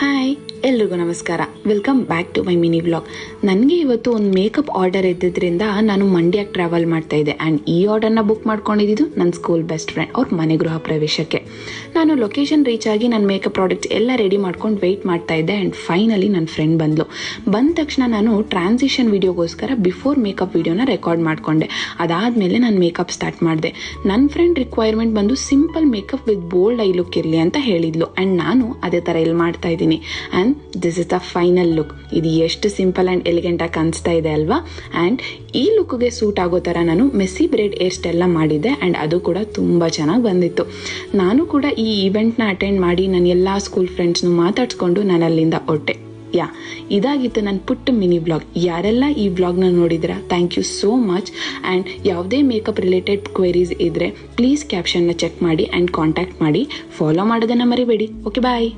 Hi, ಎಲ್ರಿಗೂ ನಮಸ್ಕಾರ. Welcome back to my mini vlog. ನನಗೆ ಇವತ್ತು ಒಂದು ಮೇಕಪ್ ಆರ್ಡರ್ ಇದ್ದಿದ್ದರಿಂದ ನಾನು ಮಂಡ್ಯಕ್ಕೆ ಟ್ರಾವೆಲ್ ಮಾಡ್ತಾ ಇದ್ದೆ. ಆ್ಯಂಡ್ ಈ ಆರ್ಡರ್ನ ಬುಕ್ ಮಾಡ್ಕೊಂಡಿದ್ದು ನನ್ನ ಸ್ಕೂಲ್ ಬೆಸ್ಟ್ ಫ್ರೆಂಡ್ ಅವ್ರ ಮನೆ ಗೃಹ ಪ್ರವೇಶಕ್ಕೆ. ನಾನು ಲೊಕೇಶನ್ ರೀಚ್ ಆಗಿ ನನ್ನ ಮೇಕಪ್ ಪ್ರಾಡಕ್ಟ್ಸ್ ಎಲ್ಲ ರೆಡಿ ಮಾಡ್ಕೊಂಡು ವೆಯ್ಟ್ ಮಾಡ್ತಾ ಇದ್ದೆ. ಆ್ಯಂಡ್ ಫೈನಲಿ ನನ್ನ ಫ್ರೆಂಡ್ ಬಂದ ತಕ್ಷಣ ನಾನು ಟ್ರಾನ್ಸಿಷನ್ ವಿಡಿಯೋಗೋಸ್ಕರ ಬಿಫೋರ್ ಮೇಕಪ್ ವಿಡಿಯೋನ ರೆಕಾರ್ಡ್ ಮಾಡಿಕೊಂಡೆ. ಅದಾದಮೇಲೆ ನಾನು ಮೇಕಪ್ ಸ್ಟಾರ್ಟ್ ಮಾಡಿದೆ. ನನ್ನ ಫ್ರೆಂಡ್ ರಿಕ್ವೈರ್ಮೆಂಟ್ ಬಂದು simple makeup with bold I look ಇರಲಿ ಅಂತ ಹೇಳಿದ್ಲು. ಆ್ಯಂಡ್ ನಾನು ಅದೇ ಥರ ಇಲ್ಲಿ ಮಾಡ್ತಾ ಇದ್ದೀನಿ. And this is the final look. ಇದು ಎಷ್ಟು ಸಿಂಪಲ್ ಆ್ಯಂಡ್ ಎಲಿಗೆಂಟಾಗಿ ಕಾಣಿಸ್ತಾ ಇದೆ ಅಲ್ವಾ? ಆ್ಯಂಡ್ ಈ ಲುಕ್ಗೆ ಸೂಟ್ ಆಗೋ ಥರ ನಾನು ಮೆಸ್ಸಿ ಬ್ರೇಡ್ ಹೇರ್ ಸ್ಟೈಲ್ನ ಮಾಡಿದ್ದೆ. ಆ್ಯಂಡ್ ಅದು ಕೂಡ ತುಂಬ ಚೆನ್ನಾಗಿ ಬಂದಿತ್ತು. ನಾನು ಕೂಡ ಈ ಈವೆಂಟ್ನ ಅಟೆಂಡ್ ಮಾಡಿ ನನ್ನ ಎಲ್ಲ ಸ್ಕೂಲ್ ಫ್ರೆಂಡ್ಸ್ನು ಮಾತಾಡ್ಸ್ಕೊಂಡು ನಾನು ಅಲ್ಲಿಂದ ಹೊರಟೆ. ಇದಾಗಿತ್ತು ನನ್ನ ಪುಟ್ಟ ಮಿನಿ ವ್ಲಾಗ್. ಯಾರೆಲ್ಲ ಈ ವ್ಲಾಗ್ನ ನೋಡಿದ್ರಾ, thank you so much. And ಯಾವುದೇ ಮೇಕಪ್ ರಿಲೇಟೆಡ್ ಕ್ವೆರೀಸ್ ಇದ್ದರೆ ಪ್ಲೀಸ್ ಕ್ಯಾಪ್ಷನ್ನ ಚೆಕ್ ಮಾಡಿ ಆ್ಯಂಡ್ ಕಾಂಟ್ಯಾಕ್ಟ್ ಮಾಡಿ. ಫಾಲೋ ಮಾಡೋದನ್ನು ಮರಿಬೇಡಿ. ಓಕೆ, ಬಾಯ್.